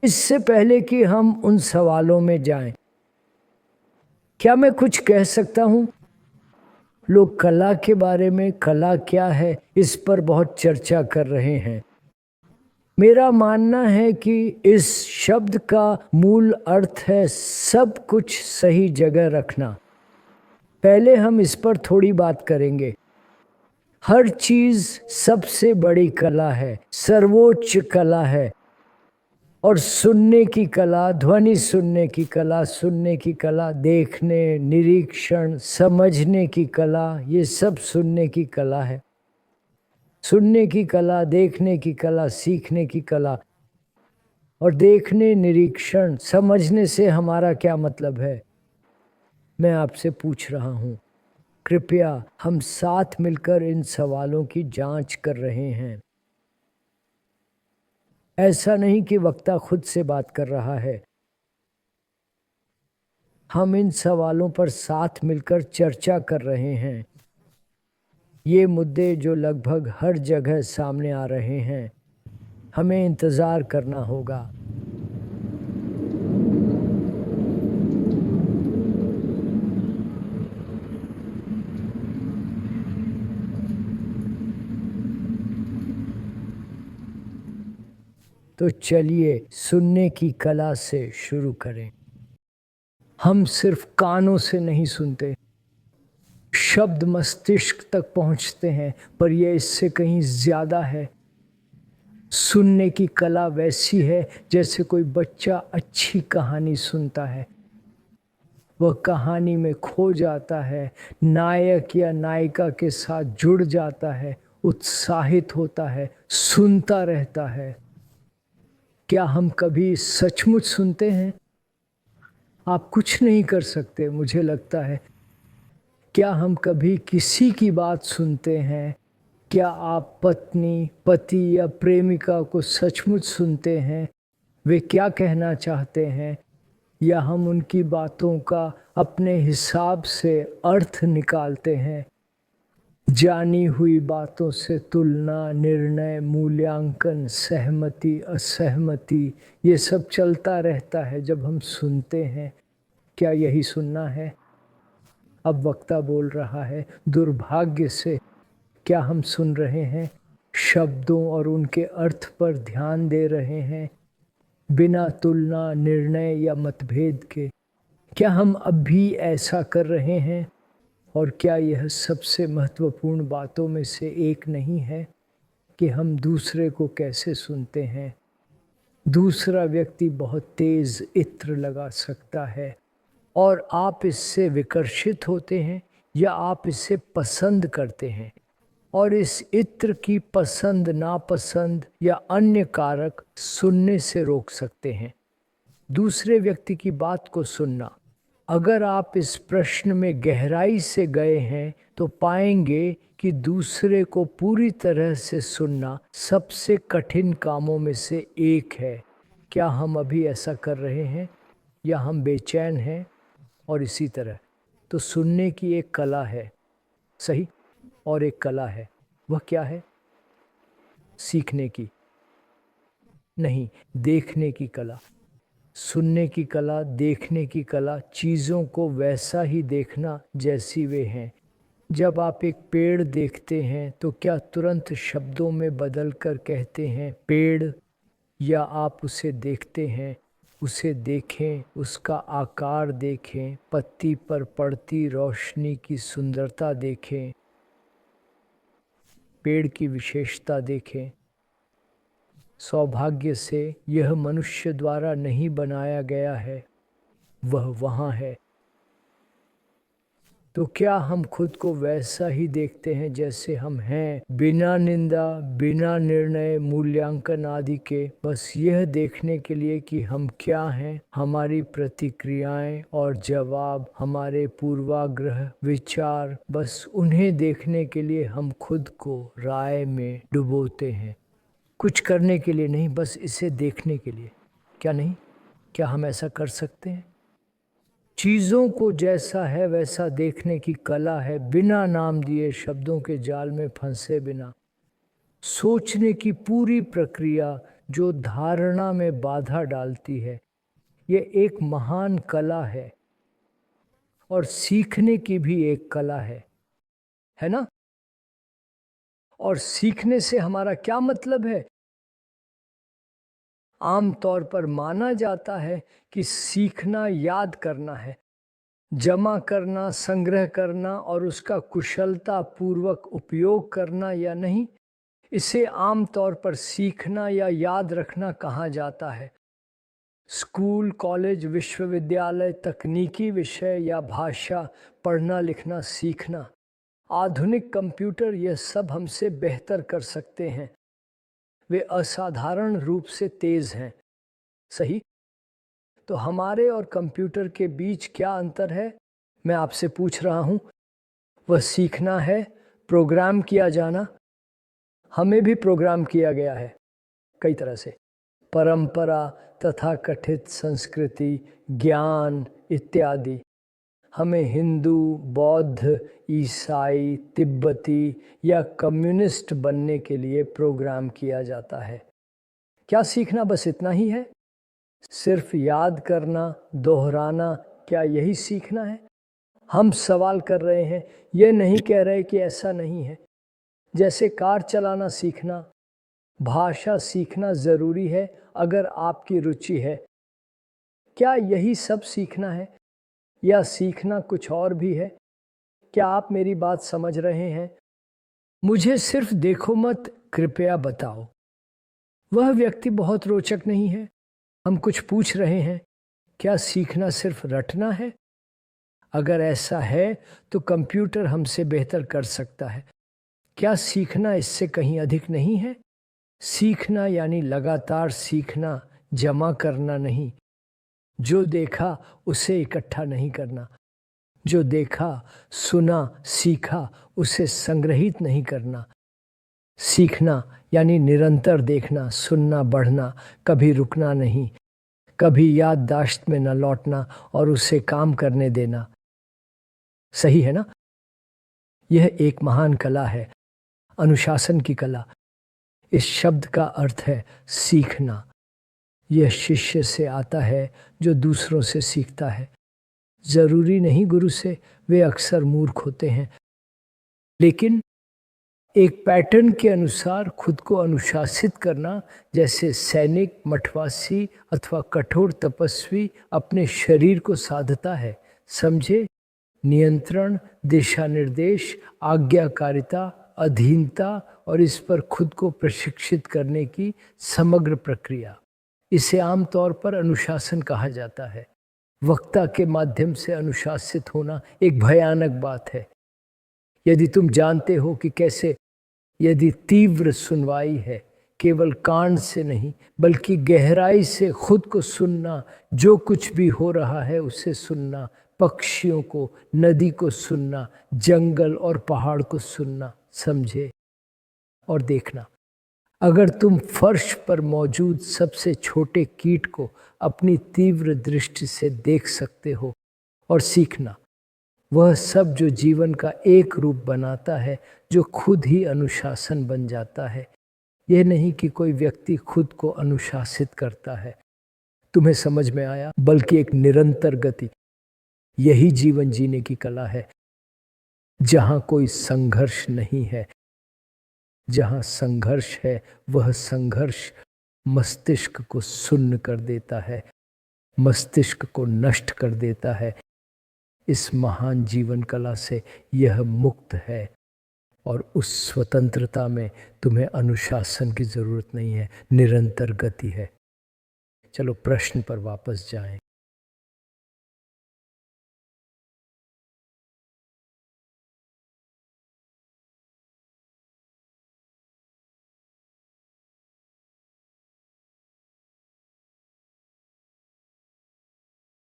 इससे पहले कि हम उन सवालों में जाएं, क्या मैं कुछ कह सकता हूं? लोग कला के बारे में, कला क्या है, इस पर बहुत चर्चा कर रहे हैं। मेरा मानना है कि इस शब्द का मूल अर्थ है सब कुछ सही जगह रखना। पहले हम इस पर थोड़ी बात करेंगे। हर चीज सबसे बड़ी कला है, सर्वोच्च कला है। और सुनने की कला, ध्वनि सुनने की कला, सुनने की कला, देखने, निरीक्षण, समझने की कला, ये सब सुनने की कला है। सुनने की कला, देखने की कला, सीखने की कला। और देखने, निरीक्षण, समझने से हमारा क्या मतलब है? मैं आपसे पूछ रहा हूं। कृपया हम साथ मिलकर इन सवालों की जांच कर रहे हैं। ऐसा नहीं कि वक्ता खुद से बात कर रहा है। हम इन सवालों पर साथ मिलकर चर्चा कर रहे हैं। ये मुद्दे जो लगभग हर जगह सामने आ रहे हैं, हमें इंतज़ार करना होगा। तो चलिए सुनने की कला से शुरू करें। हम सिर्फ कानों से नहीं सुनते, शब्द मस्तिष्क तक पहुंचते हैं, पर यह इससे कहीं ज्यादा है। सुनने की कला वैसी है जैसे कोई बच्चा अच्छी कहानी सुनता है। वह कहानी में खो जाता है, नायक या नायिका के साथ जुड़ जाता है, उत्साहित होता है, सुनता रहता है। क्या हम कभी सचमुच सुनते हैं? आप कुछ नहीं कर सकते, मुझे लगता है। क्या हम कभी किसी की बात सुनते हैं? क्या आप पत्नी, पति या प्रेमिका को सचमुच सुनते हैं? वे क्या कहना चाहते हैं? या हम उनकी बातों का अपने हिसाब से अर्थ निकालते हैं? जानी हुई बातों से तुलना, निर्णय, मूल्यांकन, सहमति, असहमति, ये सब चलता रहता है जब हम सुनते हैं। क्या यही सुनना है? अब वक्ता बोल रहा है, दुर्भाग्य से क्या हम सुन रहे हैं? शब्दों और उनके अर्थ पर ध्यान दे रहे हैं, बिना तुलना, निर्णय या मतभेद के। क्या हम अब भी ऐसा कर रहे हैं? और क्या यह सबसे महत्वपूर्ण बातों में से एक नहीं है कि हम दूसरे को कैसे सुनते हैं? दूसरा व्यक्ति बहुत तेज इत्र लगा सकता है और आप इससे विकर्षित होते हैं या आप इसे पसंद करते हैं, और इस इत्र की पसंद, नापसंद या अन्य कारक सुनने से रोक सकते हैं। दूसरे व्यक्ति की बात को सुनना। अगर आप इस प्रश्न में गहराई से गए हैं तो पाएंगे कि दूसरे को पूरी तरह से सुनना सबसे कठिन कामों में से एक है। क्या हम अभी ऐसा कर रहे हैं या हम बेचैन हैं? और इसी तरह तो सुनने की एक कला है, सही, और एक कला है। वह क्या है? सीखने की नहीं, देखने की कला। सुनने की कला, देखने की कला, चीज़ों को वैसा ही देखना जैसी वे हैं। जब आप एक पेड़ देखते हैं तो क्या तुरंत शब्दों में बदल कर कहते हैं पेड़, या आप उसे देखते हैं, उसे देखें, उसका आकार देखें, पत्ती पर पड़ती रोशनी की सुंदरता देखें, पेड़ की विशेषता देखें। सौभाग्य से यह मनुष्य द्वारा नहीं बनाया गया है, वह वहाँ है। तो क्या हम खुद को वैसा ही देखते हैं जैसे हम हैं, बिना निंदा, बिना निर्णय, मूल्यांकन आदि के, बस यह देखने के लिए कि हम क्या हैं, हमारी प्रतिक्रियाएं और जवाब, हमारे पूर्वाग्रह, विचार, बस उन्हें देखने के लिए हम खुद को राय में डुबोते हैं। कुछ करने के लिए नहीं, बस इसे देखने के लिए। क्या नहीं? क्या हम ऐसा कर सकते हैं? चीज़ों को जैसा है वैसा देखने की कला है, बिना नाम दिए, शब्दों के जाल में फंसे बिना। सोचने की पूरी प्रक्रिया जो धारणा में बाधा डालती है। ये एक महान कला है और सीखने की भी एक कला है ना? और सीखने से हमारा क्या मतलब है? आमतौर पर माना जाता है कि सीखना याद करना है, जमा करना, संग्रह करना और उसका कुशलता पूर्वक उपयोग करना या नहीं, इसे आमतौर पर सीखना या याद रखना कहा जाता है। स्कूल, कॉलेज, विश्वविद्यालय, तकनीकी विषय या भाषा पढ़ना लिखना सीखना। आधुनिक कंप्यूटर यह सब हमसे बेहतर कर सकते हैं। वे असाधारण रूप से तेज हैं। सही? तो हमारे और कंप्यूटर के बीच क्या अंतर है? मैं आपसे पूछ रहा हूँ। वह सीखना है, प्रोग्राम किया जाना। हमें भी प्रोग्राम किया गया है कई तरह से, परंपरा, तथाकथित संस्कृति, ज्ञान इत्यादि। हमें हिंदू, बौद्ध, ईसाई, तिब्बती या कम्युनिस्ट बनने के लिए प्रोग्राम किया जाता है। क्या सीखना बस इतना ही है? सिर्फ याद करना, दोहराना, क्या यही सीखना है? हम सवाल कर रहे हैं, ये नहीं कह रहे कि ऐसा नहीं है। जैसे कार चलाना सीखना, भाषा सीखना ज़रूरी है अगर आपकी रुचि है। क्या यही सब सीखना है या सीखना कुछ और भी है? क्या आप मेरी बात समझ रहे हैं? मुझे सिर्फ देखो मत, कृपया बताओ। वह व्यक्ति बहुत रोचक नहीं है। हम कुछ पूछ रहे हैं, क्या सीखना सिर्फ रटना है? अगर ऐसा है तो कंप्यूटर हमसे बेहतर कर सकता है। क्या सीखना इससे कहीं अधिक नहीं है? सीखना यानी लगातार सीखना, जमा करना नहीं। जो देखा उसे इकट्ठा नहीं करना। जो देखा, सुना, सीखा उसे संग्रहित नहीं करना। सीखना यानी निरंतर देखना, सुनना, बढ़ना, कभी रुकना नहीं, कभी याददाश्त में न लौटना और उसे काम करने देना। सही है ना? यह एक महान कला है, अनुशासन की कला। इस शब्द का अर्थ है सीखना। यह शिष्य से आता है जो दूसरों से सीखता है। जरूरी नहीं गुरु से, वे अक्सर मूर्ख होते हैं, लेकिन एक पैटर्न के अनुसार खुद को अनुशासित करना, जैसे सैनिक, मठवासी अथवा कठोर तपस्वी अपने शरीर को साधता है। समझे? नियंत्रण, दिशा निर्देश, आज्ञाकारिता, अधीनता और इस पर खुद को प्रशिक्षित करने की समग्र प्रक्रिया। इसे आमतौर पर अनुशासन कहा जाता है। वक्ता के माध्यम से अनुशासित होना एक भयानक बात है। यदि तुम जानते हो कि कैसे, यदि तीव्र सुनवाई है, केवल कान से नहीं बल्कि गहराई से खुद को सुनना, जो कुछ भी हो रहा है उसे सुनना, पक्षियों को, नदी को सुनना, जंगल और पहाड़ को सुनना। समझे? और देखना, अगर तुम फर्श पर मौजूद सबसे छोटे कीट को अपनी तीव्र दृष्टि से देख सकते हो, और सीखना, वह सब जो जीवन का एक रूप बनाता है, जो खुद ही अनुशासन बन जाता है। यह नहीं कि कोई व्यक्ति खुद को अनुशासित करता है। तुम्हें समझ में आया? बल्कि एक निरंतर गति। यही जीवन जीने की कला है, जहां कोई संघर्ष नहीं है। जहां संघर्ष है, वह संघर्ष मस्तिष्क को सुन्न कर देता है, मस्तिष्क को नष्ट कर देता है। इस महान जीवन कला से यह मुक्त है और उस स्वतंत्रता में तुम्हें अनुशासन की जरूरत नहीं है, निरंतर गति है। चलो प्रश्न पर वापस जाएं।